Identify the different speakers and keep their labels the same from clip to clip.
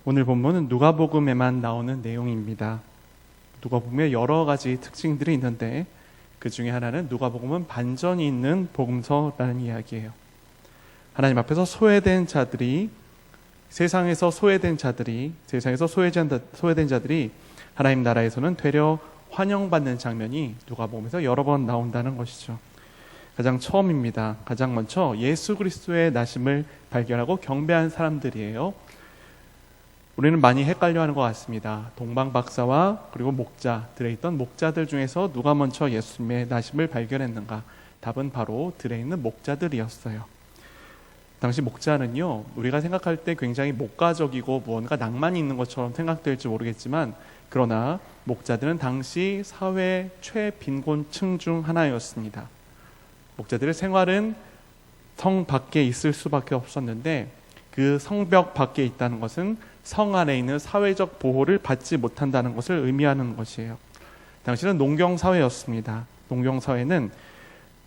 Speaker 1: 오늘 본문은 누가복음에만 나오는 내용입니다. 누가복음에 여러 가지 특징들이 있는데 그 중에 하나는 누가복음은 반전이 있는 복음서라는 이야기예요. 하나님 앞에서 소외된 자들이 세상에서 소외된 자들이 하나님 나라에서는 되려 환영받는 장면이 누가복음에서 여러 번 나온다는 것이죠. 가장 처음입니다. 가장 먼저 예수 그리스도의 나심을 발견하고 경배한 사람들이에요. 우리는 많이 헷갈려하는 것 같습니다. 동방 박사와 그리고 목자, 들에 있던 목자들 중에서 누가 먼저 예수님의 나심을 발견했는가? 답은 바로 들에 있는 목자들이었어요. 당시 목자는요, 우리가 생각할 때 굉장히 목가적이고 무언가 낭만이 있는 것처럼 생각될지 모르겠지만, 그러나 목자들은 당시 사회 최빈곤층 중 하나였습니다. 목자들의 생활은 성 밖에 있을 수밖에 없었는데, 그 성벽 밖에 있다는 것은 성 안에 있는 사회적 보호를 받지 못한다는 것을 의미하는 것이에요. 당시는 농경사회였습니다. 농경사회는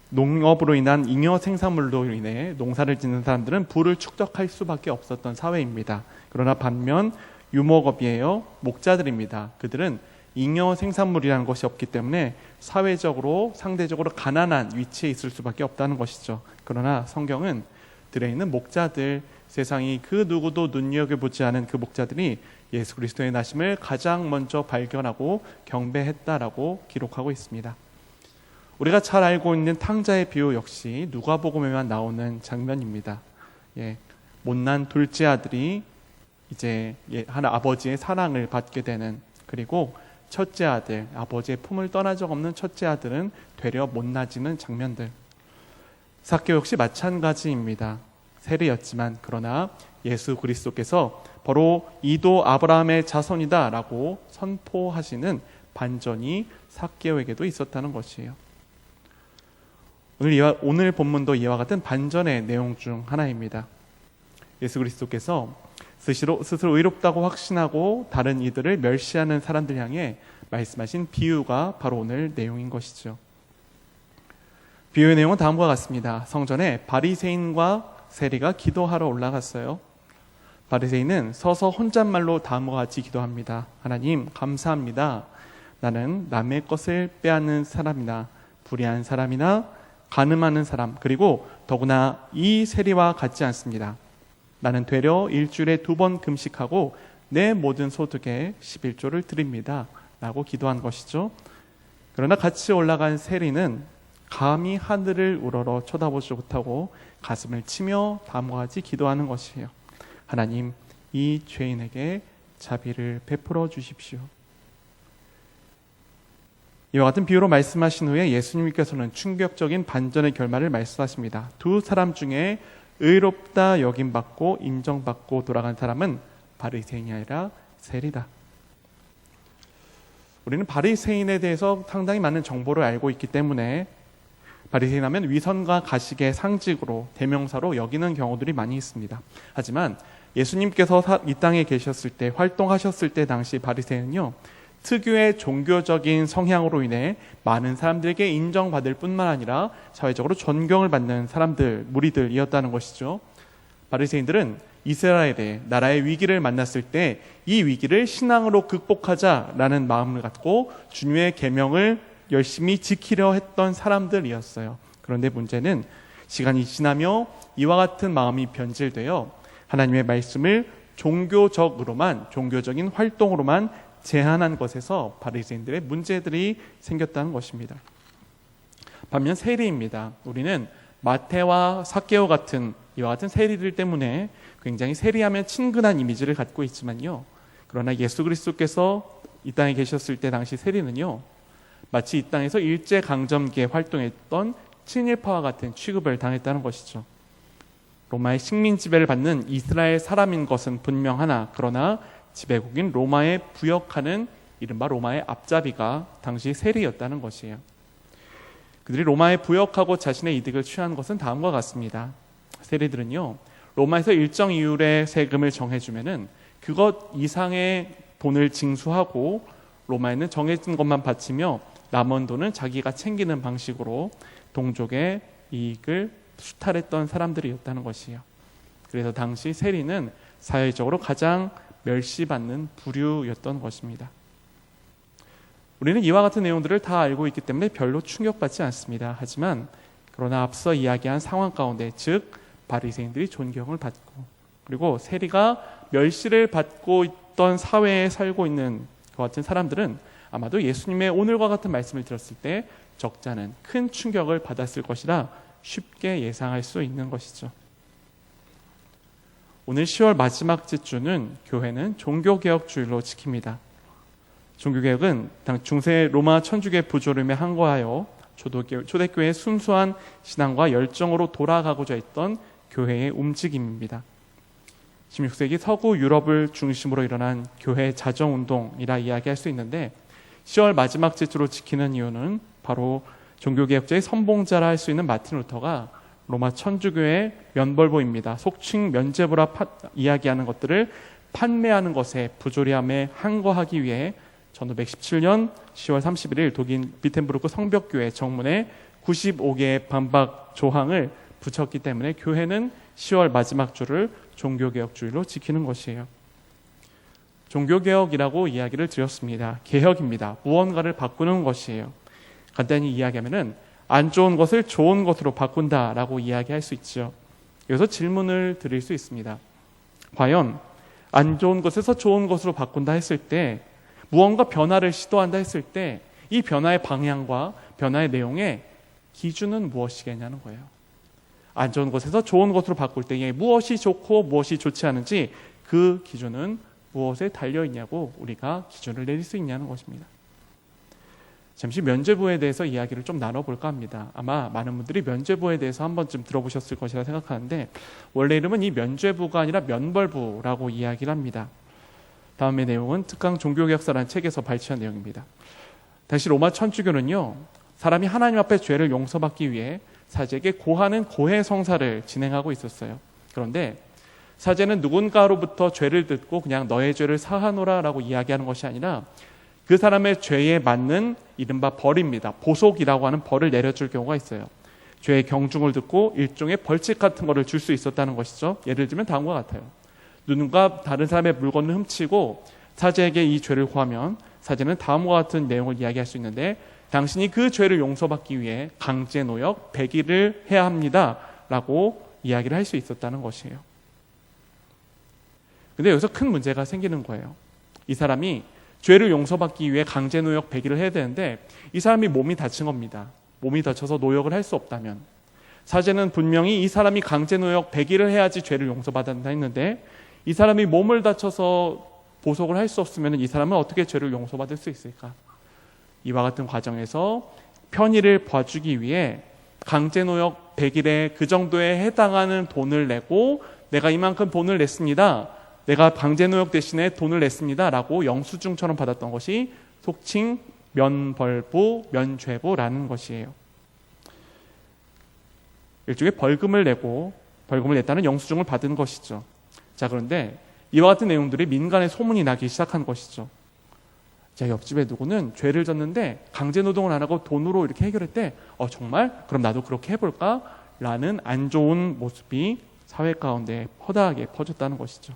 Speaker 1: 농업으로 인한 잉여 생산물로 인해 농사를 짓는 사람들은 부를 축적할 수밖에 없었던 사회입니다. 그러나 반면 유목업이에요. 목자들입니다. 그들은 잉여 생산물이라는 것이 없기 때문에 사회적으로 상대적으로 가난한 위치에 있을 수밖에 없다는 것이죠. 그러나 성경은 들에 있는 목자들, 세상이 그 누구도 눈여겨보지 않은 그 목자들이 예수 그리스도의 나심을 가장 먼저 발견하고 경배했다라고 기록하고 있습니다. 우리가 잘 알고 있는 탕자의 비유 역시 누가복음에만 나오는 장면입니다. 못난 둘째 아들이 이제 하나 아버지의 사랑을 받게 되는, 그리고 첫째 아들, 아버지의 품을 떠난 적 없는 첫째 아들은 되려 못나지는 장면들. 삭개오 역시 마찬가지입니다. 세리였지만 그러나 예수 그리스도께서 바로 이도 아브라함의 자손이다 라고 선포하시는 반전이 삭개오에게도 있었다는 것이에요. 오늘 본문도 이와 같은 반전의 내용 중 하나입니다. 예수 그리스도께서 스스로 의롭다고 확신하고 다른 이들을 멸시하는 사람들 향해 말씀하신 비유가 바로 오늘 내용인 것이죠. 비유의 내용은 다음과 같습니다. 성전에 바리새인과 세리가 기도하러 올라갔어요. 바리새인은 서서 혼잣말로 다음과 같이 기도합니다. 하나님 감사합니다. 나는 남의 것을 빼앗는 사람이나 불의한 사람이나 간음하는 사람, 그리고 더구나 이 세리와 같지 않습니다. 나는 되려 일주일에 2번 금식하고 내 모든 소득의 11조를 드립니다 라고 기도한 것이죠. 그러나 같이 올라간 세리는 감히 하늘을 우러러 쳐다보지 못하고 가슴을 치며 다음과 같이 기도하는 것이에요. 하나님, 이 죄인에게 자비를 베풀어 주십시오. 이와 같은 비유로 말씀하신 후에 예수님께서는 충격적인 반전의 결말을 말씀하십니다. 두 사람 중에 의롭다 여김받고 인정받고 돌아간 사람은 바리새인이 아니라 세리다. 우리는 바리새인에 대해서 상당히 많은 정보를 알고 있기 때문에 바리새인 하면 위선과 가식의 상징으로 대명사로 여기는 경우들이 많이 있습니다. 하지만 예수님께서 이 땅에 계셨을 때, 활동하셨을 때 당시 바리새인은요, 특유의 종교적인 성향으로 인해 많은 사람들에게 인정받을 뿐만 아니라 사회적으로 존경을 받는 사람들, 무리들이었다는 것이죠. 바리새인들은 이스라엘의 나라의 위기를 만났을 때 이 위기를 신앙으로 극복하자라는 마음을 갖고 주님의 계명을 열심히 지키려 했던 사람들이었어요. 그런데 문제는 시간이 지나며 이와 같은 마음이 변질되어 하나님의 말씀을 종교적인 활동으로만 제한한 것에서 바리새인들의 문제들이 생겼다는 것입니다. 반면 세리입니다. 우리는 마태와 삭개오 같은 이와 같은 세리들 때문에 굉장히 세리하면 친근한 이미지를 갖고 있지만요, 그러나 예수 그리스도께서 이 땅에 계셨을 때 당시 세리는요, 마치 이 땅에서 일제강점기에 활동했던 친일파와 같은 취급을 당했다는 것이죠. 로마의 식민 지배를 받는 이스라엘 사람인 것은 분명하나, 그러나 지배국인 로마에 부역하는 이른바 로마의 앞잡이가 당시 세리였다는 것이에요. 그들이 로마에 부역하고 자신의 이득을 취한 것은 다음과 같습니다. 세리들은요, 로마에서 일정 이율의 세금을 정해주면은 그것 이상의 돈을 징수하고 로마에는 정해진 것만 바치며 남은 돈은 자기가 챙기는 방식으로 동족의 이익을 수탈했던 사람들이었다는 것이에요. 그래서 당시 세리는 사회적으로 가장 멸시받는 부류였던 것입니다. 우리는 이와 같은 내용들을 다 알고 있기 때문에 별로 충격받지 않습니다. 하지만 그러나 앞서 이야기한 상황 가운데, 즉 바리새인들이 존경을 받고 그리고 세리가 멸시를 받고 있던 사회에 살고 있는 그 같은 사람들은 아마도 예수님의 오늘과 같은 말씀을 들었을 때 적잖은 큰 충격을 받았을 것이라 쉽게 예상할 수 있는 것이죠. 오늘 10월 마지막 주는 교회는 종교개혁 주일로 지킵니다. 종교개혁은 중세 로마 천주교 부조림에 항거하여 초대교회의 순수한 신앙과 열정으로 돌아가고자 했던 교회의 움직임입니다. 16세기 서구 유럽을 중심으로 일어난 교회 자정운동이라 이야기할 수 있는데 10월 마지막 주로 지키는 이유는 바로 종교개혁자의 선봉자라 할 수 있는 마틴 루터가 로마 천주교의 면벌보입니다. 속칭 면죄부라 이야기하는 것들을 판매하는 것에 부조리함에 항거하기 위해 1517년 10월 31일 독일 비텐부르크 성벽교회 정문에 95개의 반박 조항을 붙였기 때문에 교회는 10월 마지막 주를 종교개혁주일로 지키는 것이에요. 종교개혁이라고 이야기를 드렸습니다. 개혁입니다. 무언가를 바꾸는 것이에요. 간단히 이야기하면은 안 좋은 것을 좋은 것으로 바꾼다라고 이야기할 수 있죠. 여기서 질문을 드릴 수 있습니다. 과연 안 좋은 것에서 좋은 것으로 바꾼다 했을 때, 무언가 변화를 시도한다 했을 때 이 변화의 방향과 변화의 내용의 기준은 무엇이겠냐는 거예요. 안 좋은 것에서 좋은 것으로 바꿀 때에 무엇이 좋고 무엇이 좋지 않은지 그 기준은 무엇에 달려있냐고 우리가 기준을 내릴 수 있냐는 것입니다. 잠시 면죄부에 대해서 이야기를 좀 나눠볼까 합니다. 아마 많은 분들이 면죄부에 대해서 한 번쯤 들어보셨을 것이라 생각하는데 원래 이름은 이 면죄부가 아니라 면벌부라고 이야기를 합니다. 다음의 내용은 특강 종교개혁사라는 책에서 발췌한 내용입니다. 당시 로마 천주교는요, 사람이 하나님 앞에 죄를 용서받기 위해 사제에게 고하는 고해 성사를 진행하고 있었어요. 그런데 사제는 누군가로부터 죄를 듣고 그냥 너의 죄를 사하노라 라고 이야기하는 것이 아니라 그 사람의 죄에 맞는 이른바 벌입니다. 보속이라고 하는 벌을 내려줄 경우가 있어요. 죄의 경중을 듣고 일종의 벌칙 같은 거를 줄 수 있었다는 것이죠. 예를 들면 다음과 같아요. 누군가 다른 사람의 물건을 훔치고 사제에게 이 죄를 고하면 사제는 다음과 같은 내용을 이야기할 수 있는데, 당신이 그 죄를 용서받기 위해 강제노역 100일을 해야 합니다 라고 이야기를 할 수 있었다는 것이에요. 근데 여기서 큰 문제가 생기는 거예요. 이 사람이 죄를 용서받기 위해 강제노역 100일을 해야 되는데 이 사람이 몸이 다친 겁니다. 몸이 다쳐서 노역을 할 수 없다면 사제는 분명히 이 사람이 강제노역 100일을 해야지 죄를 용서받는다 했는데 이 사람이 몸을 다쳐서 보석을 할 수 없으면 이 사람은 어떻게 죄를 용서받을 수 있을까? 이와 같은 과정에서 편의를 봐주기 위해 강제노역 100일에 그 정도에 해당하는 돈을 내고 내가 이만큼 돈을 냈습니다. 내가 강제노역 대신에 돈을 냈습니다 라고 영수증처럼 받았던 것이 속칭 면벌부, 면죄부라는 것이에요. 일종의 벌금을 냈다는 영수증을 받은 것이죠. 자, 그런데 이와 같은 내용들이 민간에 소문이 나기 시작한 것이죠. 자, 옆집에 누구는 죄를 졌는데 강제노동을 안 하고 돈으로 이렇게 해결했대. 정말? 그럼 나도 그렇게 해볼까? 라는 안 좋은 모습이 사회 가운데 허다하게 퍼졌다는 것이죠.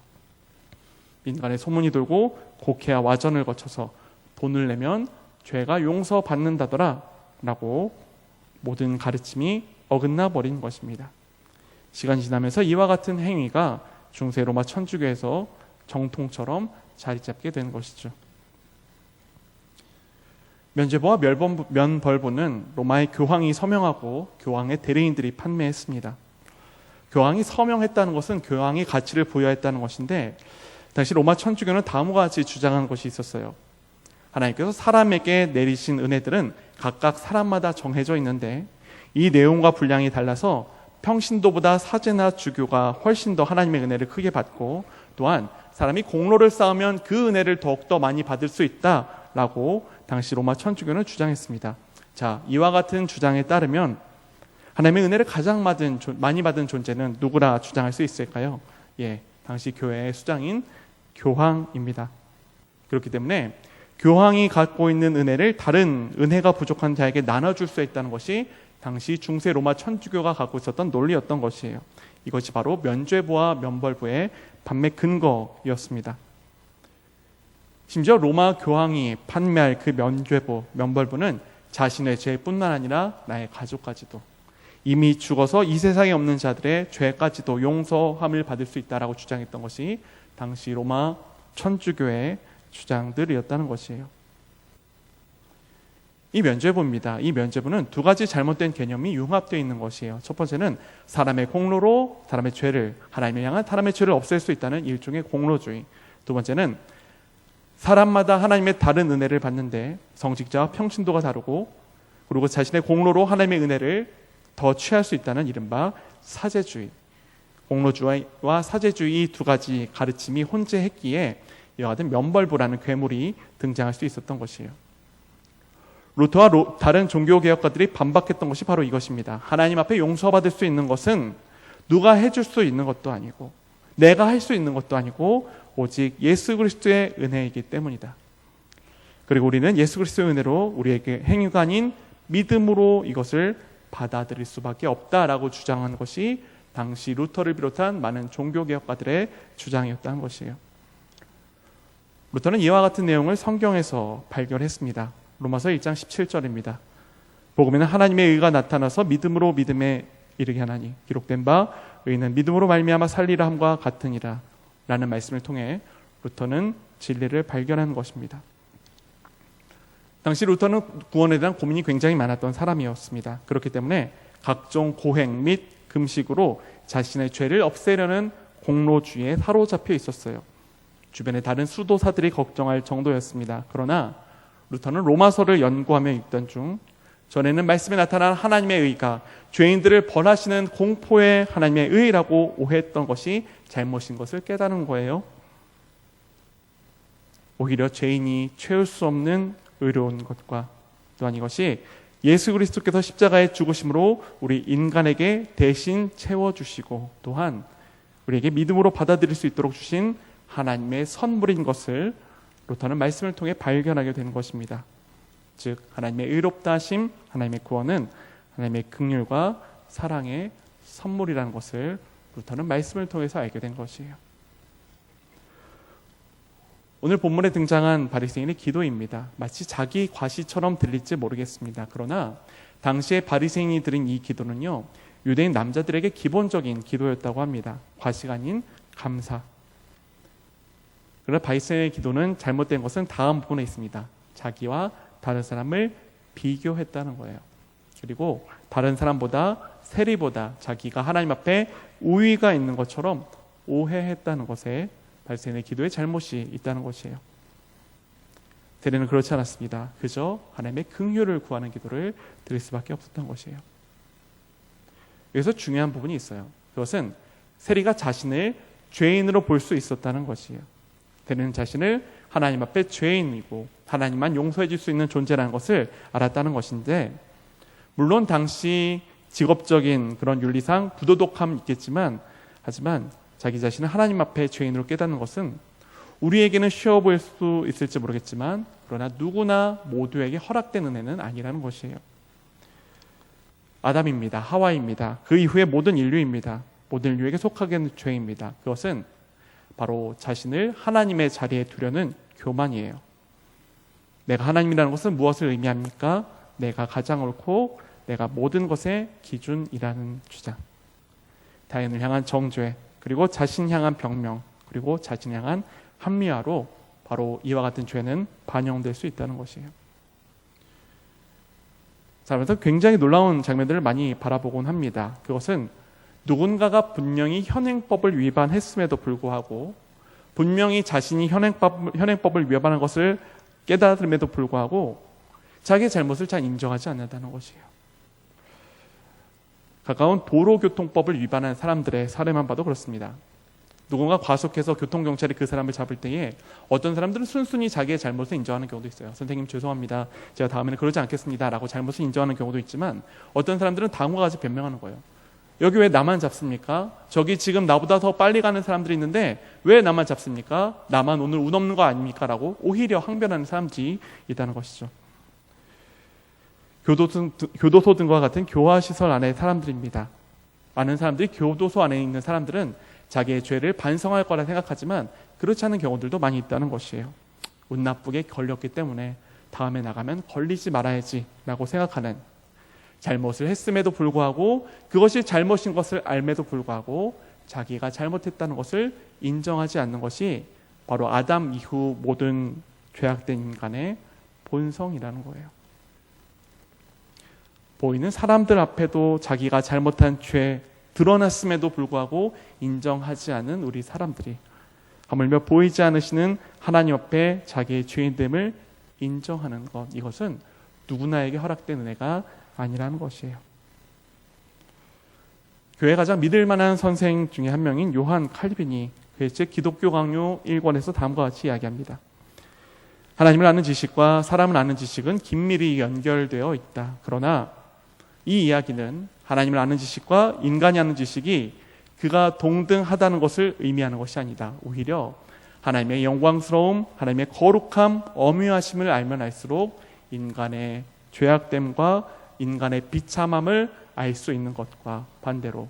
Speaker 1: 민간에 소문이 돌고 곡해와 와전을 거쳐서 돈을 내면 죄가 용서받는다더라 라고 모든 가르침이 어긋나 버린 것입니다. 시간이 지나면서 이와 같은 행위가 중세 로마 천주교에서 정통처럼 자리 잡게 된 것이죠. 면죄부와 면벌부는 로마의 교황이 서명하고 교황의 대리인들이 판매했습니다. 교황이 서명했다는 것은 교황이 가치를 부여했다는 것인데 당시 로마 천주교는 다음과 같이 주장하는 것이 있었어요. 하나님께서 사람에게 내리신 은혜들은 각각 사람마다 정해져 있는데 이 내용과 분량이 달라서 평신도보다 사제나 주교가 훨씬 더 하나님의 은혜를 크게 받고 또한 사람이 공로를 쌓으면 그 은혜를 더욱더 많이 받을 수 있다라고 당시 로마 천주교는 주장했습니다. 자, 이와 같은 주장에 따르면 하나님의 은혜를 가장 많이 받은 존재는 누구라 주장할 수 있을까요? 당시 교회의 수장인 교황입니다. 그렇기 때문에 교황이 갖고 있는 은혜를 다른 은혜가 부족한 자에게 나눠줄 수 있다는 것이 당시 중세 로마 천주교가 갖고 있었던 논리였던 것이에요. 이것이 바로 면죄부와 면벌부의 판매 근거였습니다. 심지어 로마 교황이 판매할 그 면벌부는 자신의 죄뿐만 아니라 나의 가족까지도, 이미 죽어서 이 세상에 없는 자들의 죄까지도 용서함을 받을 수 있다라고 주장했던 것이 당시 로마 천주교의 주장들이었다는 것이에요. 이 면죄부입니다. 이 면죄부는 두 가지 잘못된 개념이 융합되어 있는 것이에요. 첫 번째는 사람의 공로로 사람의 죄를, 하나님을 향한 사람의 죄를 없앨 수 있다는 일종의 공로주의. 두 번째는 사람마다 하나님의 다른 은혜를 받는데 성직자와 평신도가 다르고, 그리고 자신의 공로로 하나님의 은혜를 더 취할 수 있다는 이른바 사제주의. 공로주의와 사제주의 두 가지 가르침이 혼재했기에 이와 같은 면벌부라는 괴물이 등장할 수 있었던 것이에요. 루터와 다른 종교개혁가들이 반박했던 것이 바로 이것입니다. 하나님 앞에 용서받을 수 있는 것은 누가 해줄 수 있는 것도 아니고 내가 할 수 있는 것도 아니고 오직 예수 그리스도의 은혜이기 때문이다. 그리고 우리는 예수 그리스도의 은혜로 우리에게 행위가 아닌 믿음으로 이것을 받아들일 수밖에 없다라고 주장한 것이 당시 루터를 비롯한 많은 종교개혁가들의 주장이었다는 것이에요. 루터는 이와 같은 내용을 성경에서 발견했습니다. 로마서 1장 17절입니다. 복음에는 하나님의 의가 나타나서 믿음으로 믿음에 이르게 하나니 기록된 바 의는 믿음으로 말미암아 살리라 함과 같으니라 라는 말씀을 통해 루터는 진리를 발견한 것입니다. 당시 루터는 구원에 대한 고민이 굉장히 많았던 사람이었습니다. 그렇기 때문에 각종 고행 및 금식으로 자신의 죄를 없애려는 공로주의에 사로잡혀 있었어요. 주변의 다른 수도사들이 걱정할 정도였습니다. 그러나 루터는 로마서를 연구하며 읽던 중 전에는 말씀에 나타난 하나님의 의가 죄인들을 벌하시는 공포의 하나님의 의라고 오해했던 것이 잘못인 것을 깨달은 거예요. 오히려 죄인이 채울 수 없는 의로운 것과 또한 이것이 예수 그리스도께서 십자가에 죽으심으로 우리 인간에게 대신 채워주시고 또한 우리에게 믿음으로 받아들일 수 있도록 주신 하나님의 선물인 것을 루터는 말씀을 통해 발견하게 되는 것입니다. 즉 하나님의 의롭다 하심, 하나님의 구원은 하나님의 긍휼과 사랑의 선물이라는 것을 루터는 말씀을 통해서 알게 된 것이에요. 오늘 본문에 등장한 바리새인의 기도입니다. 마치 자기 과시처럼 들릴지 모르겠습니다. 그러나 당시에 바리새인이 드린 이 기도는요, 유대인 남자들에게 기본적인 기도였다고 합니다. 과시가 아닌 감사. 그러나 바리새인의 기도는 잘못된 것은 다음 부분에 있습니다. 자기와 다른 사람을 비교했다는 거예요. 그리고 다른 사람보다 세리보다 자기가 하나님 앞에 우위가 있는 것처럼 오해했다는 것에 바리새인의 기도에 잘못이 있다는 것이에요. 세리는 그렇지 않았습니다. 그저 하나님의 긍휼을 구하는 기도를 드릴 수밖에 없었던 것이에요. 여기서 중요한 부분이 있어요. 그것은 세리가 자신을 죄인으로 볼 수 있었다는 것이에요. 세리는 자신을 하나님 앞에 죄인이고 하나님만 용서해 줄 수 있는 존재라는 것을 알았다는 것인데, 물론 당시 직업적인 그런 윤리상 부도덕함이 있겠지만, 하지만 자기 자신을 하나님 앞에 죄인으로 깨닫는 것은 우리에게는 쉬워 보일 수 있을지 모르겠지만 그러나 누구나 모두에게 허락된 은혜는 아니라는 것이에요. 아담입니다. 하와입니다. 그 이후에 모든 인류입니다. 모든 인류에게 속하게 된 죄입니다. 그것은 바로 자신을 하나님의 자리에 두려는 교만이에요. 내가 하나님이라는 것은 무엇을 의미합니까? 내가 가장 옳고 내가 모든 것의 기준이라는 주장. 타인을 향한 정죄, 그리고 자신 향한 병명, 그리고 자신 향한 합리화로 바로 이와 같은 죄는 반영될 수 있다는 것이에요. 살면서 굉장히 놀라운 장면들을 많이 바라보곤 합니다. 그것은 누군가가 분명히 현행법을 위반했음에도 불구하고, 분명히 자신이 현행법을 위반한 것을 깨달음에도 불구하고 자기의 잘못을 잘 인정하지 않는다는 것이에요. 가까운 도로교통법을 위반한 사람들의 사례만 봐도 그렇습니다. 누군가 과속해서 교통경찰이 그 사람을 잡을 때에 어떤 사람들은 순순히 자기의 잘못을 인정하는 경우도 있어요. 선생님 죄송합니다. 제가 다음에는 그러지 않겠습니다. 라고 잘못을 인정하는 경우도 있지만, 어떤 사람들은 다음과 같이 변명하는 거예요. 여기 왜 나만 잡습니까? 저기 지금 나보다 더 빨리 가는 사람들이 있는데 왜 나만 잡습니까? 나만 오늘 운 없는 거 아닙니까? 라고 오히려 항변하는 사람들이 있다는 것이죠. 교도소 등과 같은 교화시설 안의 사람들입니다. 많은 사람들이 교도소 안에 있는 사람들은 자기의 죄를 반성할 거라 생각하지만 그렇지 않은 경우들도 많이 있다는 것이에요. 운 나쁘게 걸렸기 때문에 다음에 나가면 걸리지 말아야지 라고 생각하는, 잘못을 했음에도 불구하고 그것이 잘못인 것을 알매도 불구하고 자기가 잘못했다는 것을 인정하지 않는 것이 바로 아담 이후 모든 죄악된 인간의 본성이라는 거예요. 보이는 사람들 앞에도 자기가 잘못한 죄 드러났음에도 불구하고 인정하지 않은 우리 사람들이 하물며 보이지 않으시는 하나님 앞에 자기의 죄인됨을 인정하는 것, 이것은 누구나에게 허락된 은혜가 아니라는 것이에요. 교회 가장 믿을 만한 선생 중에 한 명인 요한 칼빈이 그의 책 기독교 강요 1권에서 다음과 같이 이야기합니다. 하나님을 아는 지식과 사람을 아는 지식은 긴밀히 연결되어 있다. 그러나 이 이야기는 하나님을 아는 지식과 인간이 아는 지식이 그가 동등하다는 것을 의미하는 것이 아니다. 오히려 하나님의 영광스러움, 하나님의 거룩함, 엄유하심을 알면 알수록 인간의 죄악됨과 인간의 비참함을 알 수 있는 것과 반대로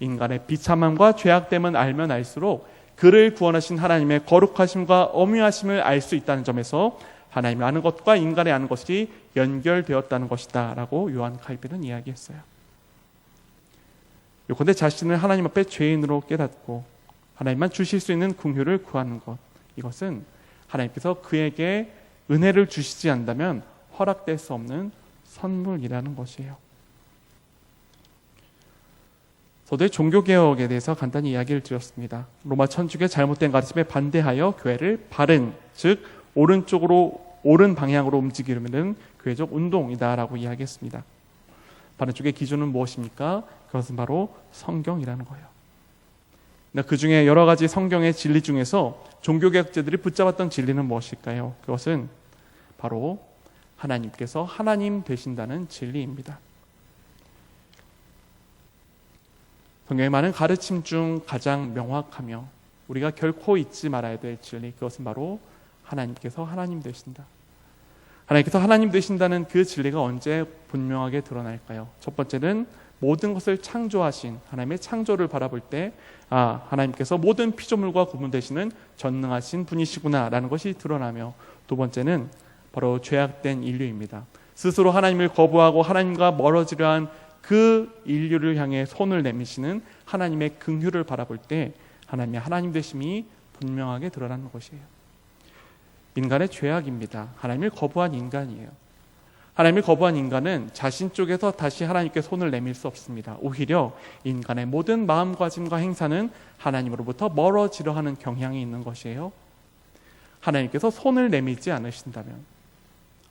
Speaker 1: 인간의 비참함과 죄악됨을 알면 알수록 그를 구원하신 하나님의 거룩하심과 엄유하심을 알 수 있다는 점에서 하나님을 아는 것과 인간의 아는 것이 연결되었다는 것이다 라고 요한 칼빈은 이야기했어요. 요컨대 자신을 하나님 앞에 죄인으로 깨닫고 하나님만 주실 수 있는 긍휼을 구하는 것, 이것은 하나님께서 그에게 은혜를 주시지 않다면 허락될 수 없는 선물이라는 것이에요. 저도 종교개혁에 대해서 간단히 이야기를 드렸습니다. 로마 천주교의 잘못된 가르침에 반대하여 교회를 바른, 즉 옳은 방향으로 움직이려는 교회적 운동이다라고 이야기했습니다. 바른 쪽의 기준은 무엇입니까? 그것은 바로 성경이라는 거예요. 그 중에 여러 가지 성경의 진리 중에서 종교개혁자들이 붙잡았던 진리는 무엇일까요? 그것은 바로 하나님께서 하나님 되신다는 진리입니다. 성경의 많은 가르침 중 가장 명확하며 우리가 결코 잊지 말아야 될 진리, 그것은 바로 하나님께서 하나님 되신다. 하나님께서 하나님 되신다는 그 진리가 언제 분명하게 드러날까요? 첫 번째는 모든 것을 창조하신 하나님의 창조를 바라볼 때 하나님께서 모든 피조물과 구분되시는 전능하신 분이시구나 라는 것이 드러나며, 두 번째는 바로 죄악된 인류입니다. 스스로 하나님을 거부하고 하나님과 멀어지려 한 그 인류를 향해 손을 내미시는 하나님의 긍휼을 바라볼 때 하나님의 하나님 되심이 분명하게 드러나는 것이에요. 인간의 죄악입니다. 하나님을 거부한 인간이에요. 하나님을 거부한 인간은 자신 쪽에서 다시 하나님께 손을 내밀 수 없습니다. 오히려 인간의 모든 마음가짐과 행사는 하나님으로부터 멀어지려 하는 경향이 있는 것이에요. 하나님께서 손을 내밀지 않으신다면,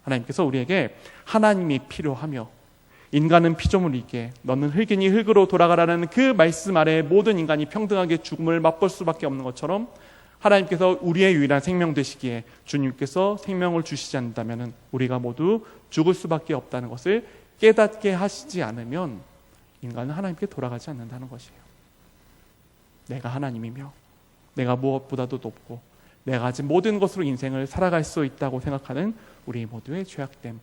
Speaker 1: 하나님께서 우리에게 하나님이 필요하며 인간은 피조물이기에 너는 흙이니 흙으로 돌아가라는 그 말씀 아래 모든 인간이 평등하게 죽음을 맛볼 수밖에 없는 것처럼, 하나님께서 우리의 유일한 생명 되시기에 주님께서 생명을 주시지 않는다면 우리가 모두 죽을 수밖에 없다는 것을 깨닫게 하시지 않으면 인간은 하나님께 돌아가지 않는다는 것이에요. 내가 하나님이며 내가 무엇보다도 높고 내가 가진 모든 것으로 인생을 살아갈 수 있다고 생각하는 우리 모두의 죄악됨,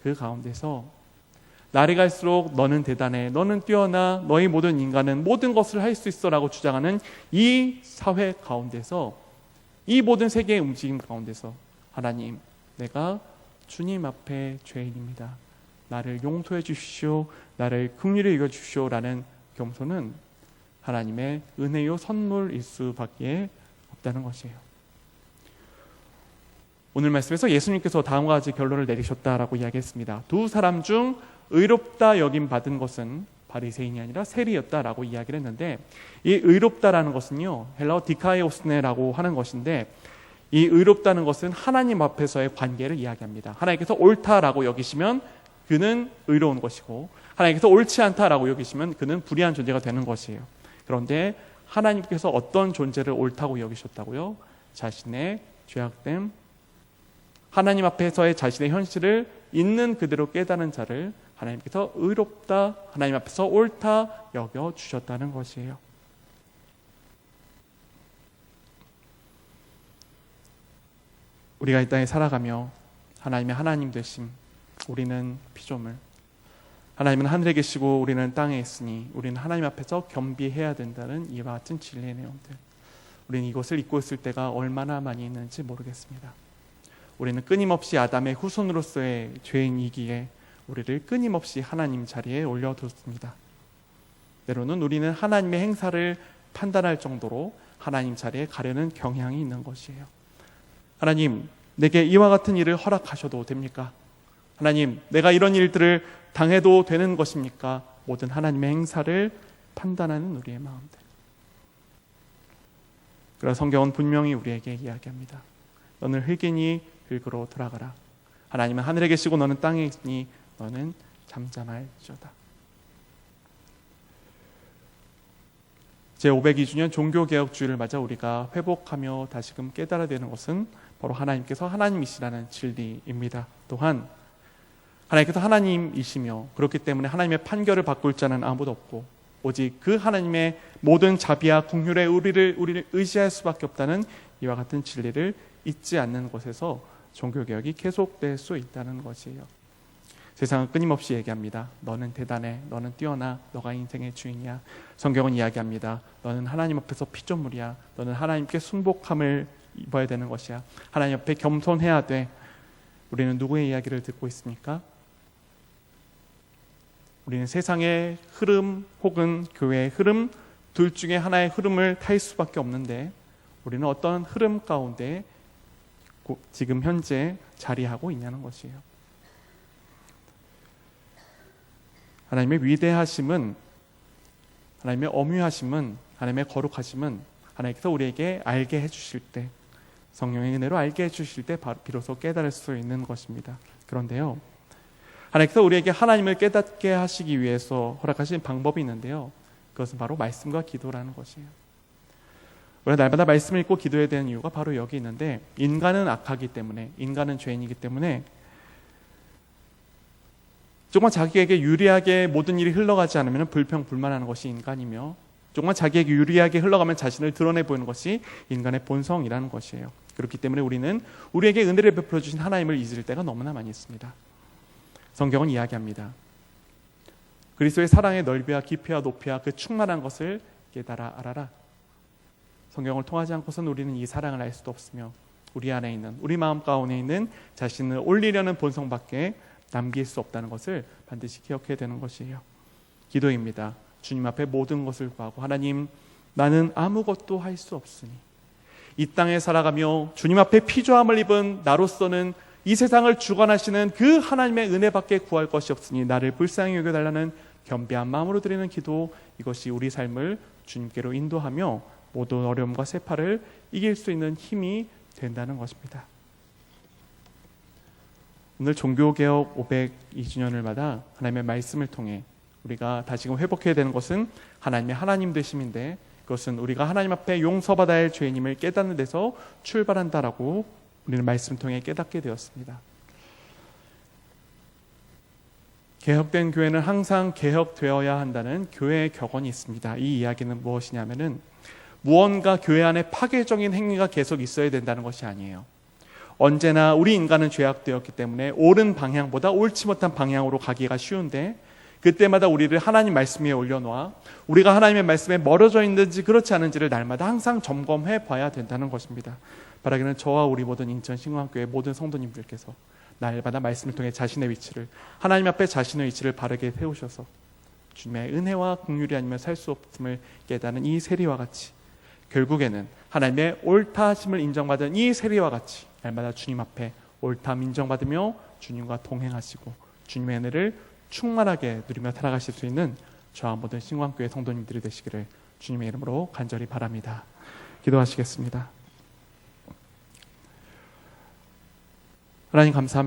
Speaker 1: 그 가운데서 날이 갈수록 너는 대단해, 너는 뛰어나, 너희 모든 인간은 모든 것을 할 수 있어 라고 주장하는 이 사회 가운데서, 이 모든 세계의 움직임 가운데서 하나님, 내가 주님 앞에 죄인입니다. 나를 용서해 주십시오. 나를 긍휼히 여겨 주십시오 라는 겸손은 하나님의 은혜요 선물일 수밖에 없다는 것이에요. 오늘 말씀에서 예수님께서 다음과 같이 결론을 내리셨다라고 이야기했습니다. 두 사람 중 의롭다 여김 받은 것은 바리새인이 아니라 세리였다라고 이야기를 했는데, 이 의롭다라는 것은요, 헬라어 디카이오스네라고 하는 것인데, 이 의롭다는 것은 하나님 앞에서의 관계를 이야기합니다. 하나님께서 옳다라고 여기시면 그는 의로운 것이고, 하나님께서 옳지 않다라고 여기시면 그는 불의한 존재가 되는 것이에요. 그런데 하나님께서 어떤 존재를 옳다고 여기셨다고요? 자신의 죄악됨, 하나님 앞에서의 자신의 현실을 있는 그대로 깨닫는 자를 하나님께서 의롭다, 하나님 앞에서 옳다 여겨 주셨다는 것이에요. 우리가 이 땅에 살아가며 하나님의 하나님 되심, 우리는 피조물, 하나님은 하늘에 계시고 우리는 땅에 있으니 우리는 하나님 앞에서 겸비해야 된다는 이와 같은 진리의 내용들, 우리는 이것을 잊고 있을 때가 얼마나 많이 있는지 모르겠습니다. 우리는 끊임없이 아담의 후손으로서의 죄인이기에 우리를 끊임없이 하나님 자리에 올려뒀습니다. 때로는 우리는 하나님의 행사를 판단할 정도로 하나님 자리에 가려는 경향이 있는 것이에요. 하나님, 내게 이와 같은 일을 허락하셔도 됩니까? 하나님, 내가 이런 일들을 당해도 되는 것입니까? 모든 하나님의 행사를 판단하는 우리의 마음들. 그러나 성경은 분명히 우리에게 이야기합니다. 너는 흙이니 흙으로 돌아가라. 하나님은 하늘에 계시고 너는 땅에 있으니 너는 잠잠할지어다. 제502주년 종교개혁주의를 맞아 우리가 회복하며 다시금 깨달아야 되는 것은 바로 하나님께서 하나님이시라는 진리입니다. 또한 하나님께서 하나님이시며 그렇기 때문에 하나님의 판결을 바꿀 자는 아무도 없고 오직 그 하나님의 모든 자비와 긍휼에 우리를 의지할 수밖에 없다는 이와 같은 진리를 잊지 않는 곳에서 종교개혁이 계속될 수 있다는 것이에요. 세상은 끊임없이 얘기합니다. 너는 대단해, 너는 뛰어나, 너가 인생의 주인이야. 성경은 이야기합니다. 너는 하나님 앞에서 피조물이야. 너는 하나님께 순복함을 입어야 되는 것이야. 하나님 앞에 겸손해야 돼. 우리는 누구의 이야기를 듣고 있습니까? 우리는 세상의 흐름 혹은 교회의 흐름 둘 중에 하나의 흐름을 탈 수밖에 없는데 우리는 어떤 흐름 가운데 지금 현재 자리하고 있냐는 것이에요. 하나님의 위대하심은, 하나님의 엄유하심은, 하나님의 거룩하심은 하나님께서 우리에게 알게 해주실 때, 성령의 은혜로 알게 해주실 때 비로소 깨달을 수 있는 것입니다. 그런데요, 하나님께서 우리에게 하나님을 깨닫게 하시기 위해서 허락하신 방법이 있는데요, 그것은 바로 말씀과 기도라는 것이에요. 우리가 날마다 말씀을 읽고 기도해야 되는 이유가 바로 여기 있는데, 인간은 악하기 때문에, 인간은 죄인이기 때문에 조금만 자기에게 유리하게 모든 일이 흘러가지 않으면 불평불만하는 것이 인간이며, 조금만 자기에게 유리하게 흘러가면 자신을 드러내 보이는 것이 인간의 본성이라는 것이에요. 그렇기 때문에 우리는 우리에게 은혜를 베풀어 주신 하나님을 잊을 때가 너무나 많이 있습니다. 성경은 이야기합니다. 그리스도의 사랑의 넓이와 깊이와 높이와 그 충만한 것을 깨달아 알아라. 성경을 통하지 않고서는 우리는 이 사랑을 알 수도 없으며 우리 안에 있는, 우리 마음 가운데 있는 자신을 올리려는 본성밖에 남길 수 없다는 것을 반드시 기억해야 되는 것이에요. 기도입니다. 주님 앞에 모든 것을 구하고, 하나님, 나는 아무것도 할 수 없으니 이 땅에 살아가며 주님 앞에 피조함을 입은 나로서는 이 세상을 주관하시는 그 하나님의 은혜밖에 구할 것이 없으니 나를 불쌍히 여겨달라는 겸비한 마음으로 드리는 기도, 이것이 우리 삶을 주님께로 인도하며 모든 어려움과 세파를 이길 수 있는 힘이 된다는 것입니다. 오늘 종교개혁 502주년을 맞아 하나님의 말씀을 통해 우리가 다시금 회복해야 되는 것은 하나님의 하나님 되심인데, 그것은 우리가 하나님 앞에 용서받아야 할 죄인임을 깨닫는 데서 출발한다라고 우리는 말씀 통해 깨닫게 되었습니다. 개혁된 교회는 항상 개혁되어야 한다는 교회의 격언이 있습니다. 이 이야기는 무엇이냐면은 무언가 교회 안에 파괴적인 행위가 계속 있어야 된다는 것이 아니에요. 언제나 우리 인간은 죄악되었기 때문에 옳은 방향보다 옳지 못한 방향으로 가기가 쉬운데, 그때마다 우리를 하나님 말씀 위에 올려놓아 우리가 하나님의 말씀에 멀어져 있는지 그렇지 않은지를 날마다 항상 점검해 봐야 된다는 것입니다. 바라기는 저와 우리 모든 인천 신광교회 모든 성도님들께서 날마다 말씀을 통해 자신의 위치를, 하나님 앞에 자신의 위치를 바르게 세우셔서 주님의 은혜와 긍휼이 아니면 살 수 없음을 깨닫는 이 세리와 같이, 결국에는 하나님의 옳다 하심을 인정받은 이 세리와 같이 날마다 주님 앞에 옳다함 인정받으며 주님과 동행하시고 주님의 은혜를 충만하게 누리며 살아가실 수 있는 저와 모든 신광교회 성도님들이 되시기를 주님의 이름으로 간절히 바랍니다. 기도하시겠습니다. 하나님 감사합니다.